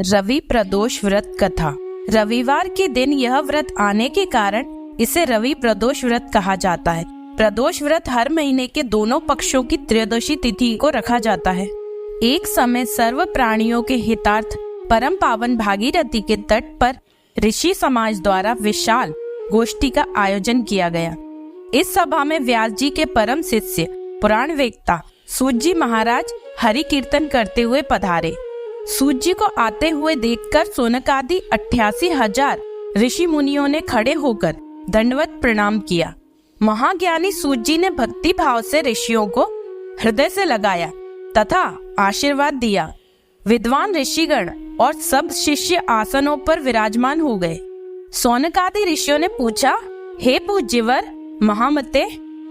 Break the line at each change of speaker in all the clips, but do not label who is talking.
रवि प्रदोष व्रत कथा। रविवार के दिन यह व्रत आने के कारण इसे रवि प्रदोष व्रत कहा जाता है। प्रदोष व्रत हर महीने के दोनों पक्षों की त्रयोदशी तिथि को रखा जाता है। एक समय सर्व प्राणियों के हितार्थ परम पावन भागीरथी के तट पर ऋषि समाज द्वारा विशाल गोष्ठी का आयोजन किया गया। इस सभा में व्यास जी के परम शिष्य पुराण वेत्ता सूत जी महाराज हरि कीर्तन करते हुए पधारे। सूत जी को आते हुए देखकर सोनकादि 88,000 ऋषि मुनियों ने खड़े होकर दंडवत प्रणाम किया। महाज्ञानी सूत जी ने भक्ति भाव से ऋषियों को हृदय से लगाया तथा आशीर्वाद दिया। विद्वान ऋषिगण और सब शिष्य आसनों पर विराजमान हो गए। सोनकादि ऋषियों ने पूछा, हे पूज्यवर महामते,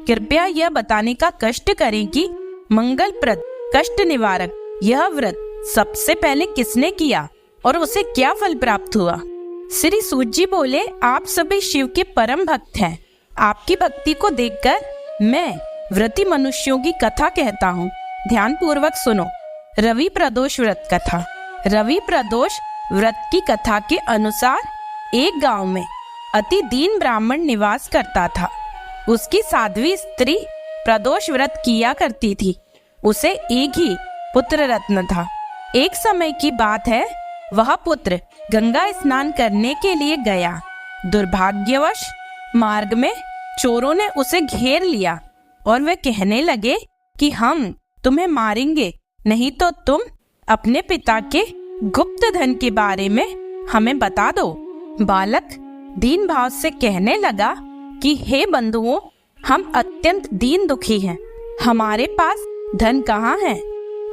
कृपया यह बताने का कष्ट करें कि मंगलप्रद कष्ट निवारक यह व्रत सबसे पहले किसने किया और उसे क्या फल प्राप्त हुआ। श्री सूत जी बोले, आप सभी शिव के परम भक्त हैं। आपकी भक्ति को देखकर मैं व्रती मनुष्यों की कथा कहता हूँ, ध्यान पूर्वक सुनो। रवि प्रदोष व्रत कथा। रवि प्रदोष व्रत की कथा के अनुसार एक गांव में अति दीन ब्राह्मण निवास करता था। उसकी साध्वी स्त्री प्रदोष व्रत किया करती थी। उसे एक ही पुत्र रत्न था। एक समय की बात है, वह पुत्र गंगा स्नान करने के लिए गया। दुर्भाग्यवश मार्ग में चोरों ने उसे घेर लिया और वे कहने लगे कि हम तुम्हें मारेंगे, नहीं तो तुम अपने पिता के गुप्त धन के बारे में हमें बता दो। बालक दीन भाव से कहने लगा कि हे बंधुओं, हम अत्यंत दीन दुखी हैं, हमारे पास धन कहाँ है।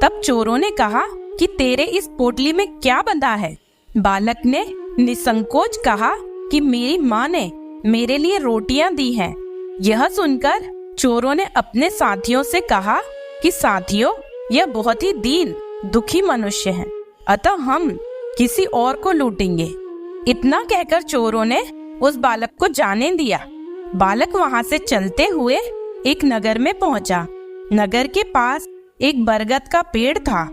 तब चोरों ने कहा कि तेरे इस पोटली में क्या बंधा है। बालक ने निसंकोच कहा कि मेरी माँ ने मेरे लिए रोटियां दी हैं। यह सुनकर चोरों ने अपने साथियों से कहा कि साथियों, यह बहुत ही दीन दुखी मनुष्य है, अतः हम किसी और को लूटेंगे। इतना कहकर चोरों ने उस बालक को जाने दिया। बालक वहां से चलते हुए एक नगर में पहुंचा। नगर के पास एक बरगद का पेड़ था।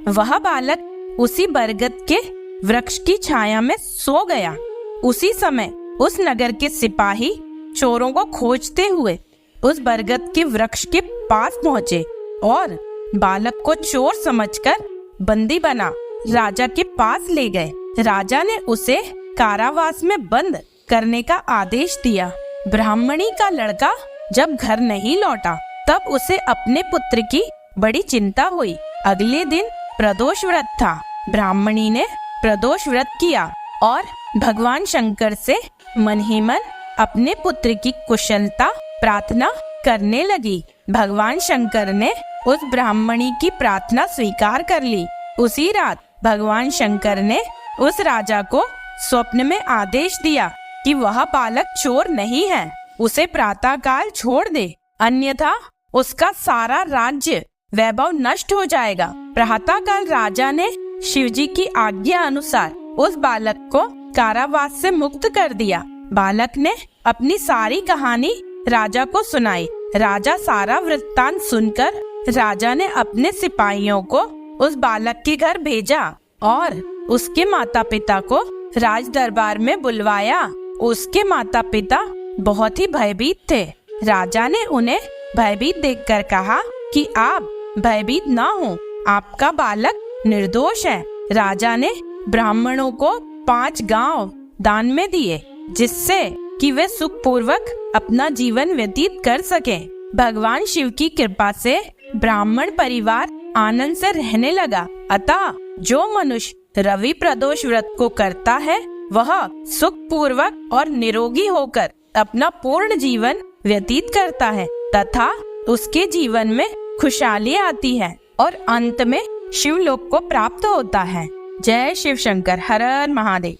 वह बालक उसी बरगद के वृक्ष की छाया में सो गया। उसी समय उस नगर के सिपाही चोरों को खोजते हुए उस बरगद के वृक्ष के पास पहुंचे और बालक को चोर समझकर बंदी बना राजा के पास ले गए। राजा ने उसे कारावास में बंद करने का आदेश दिया। ब्राह्मणी का लड़का जब घर नहीं लौटा तब उसे अपने पुत्र की बड़ी चिंता हुई। अगले दिन प्रदोष व्रत था। ब्राह्मणी ने प्रदोष व्रत किया और भगवान शंकर से मन ही मन अपने पुत्र की कुशलता प्रार्थना करने लगी। भगवान शंकर ने उस ब्राह्मणी की प्रार्थना स्वीकार कर ली। उसी रात भगवान शंकर ने उस राजा को स्वप्न में आदेश दिया कि वह बालक चोर नहीं है, उसे प्रातःकाल छोड़ दे, अन्यथा उसका सारा राज्य वैभव नष्ट हो जाएगा। प्रातःकाल राजा ने शिवजी की आज्ञा अनुसार उस बालक को कारावास से मुक्त कर दिया। बालक ने अपनी सारी कहानी राजा को सुनाई। राजा सारा वृत्तांत सुनकर राजा ने अपने सिपाहियों को उस बालक के घर भेजा और उसके माता पिता को राज दरबार में बुलवाया। उसके माता पिता बहुत ही भयभीत थे। राजा ने उन्हें भयभीत देखकर कहा कि आप भयभीत ना हो, आपका बालक निर्दोष है। राजा ने ब्राह्मणों को 5 गांव दान में दिए, जिससे कि वे सुखपूर्वक अपना जीवन व्यतीत कर सकें। भगवान शिव की कृपा से ब्राह्मण परिवार आनंद से रहने लगा। अतः जो मनुष्य रवि प्रदोष व्रत को करता है वह सुखपूर्वक और निरोगी होकर अपना पूर्ण जीवन व्यतीत करता है तथा उसके जीवन में खुशहाली आती है और अंत में शिवलोक को प्राप्त होता है। जय शिव शंकर, हर हर महादेव।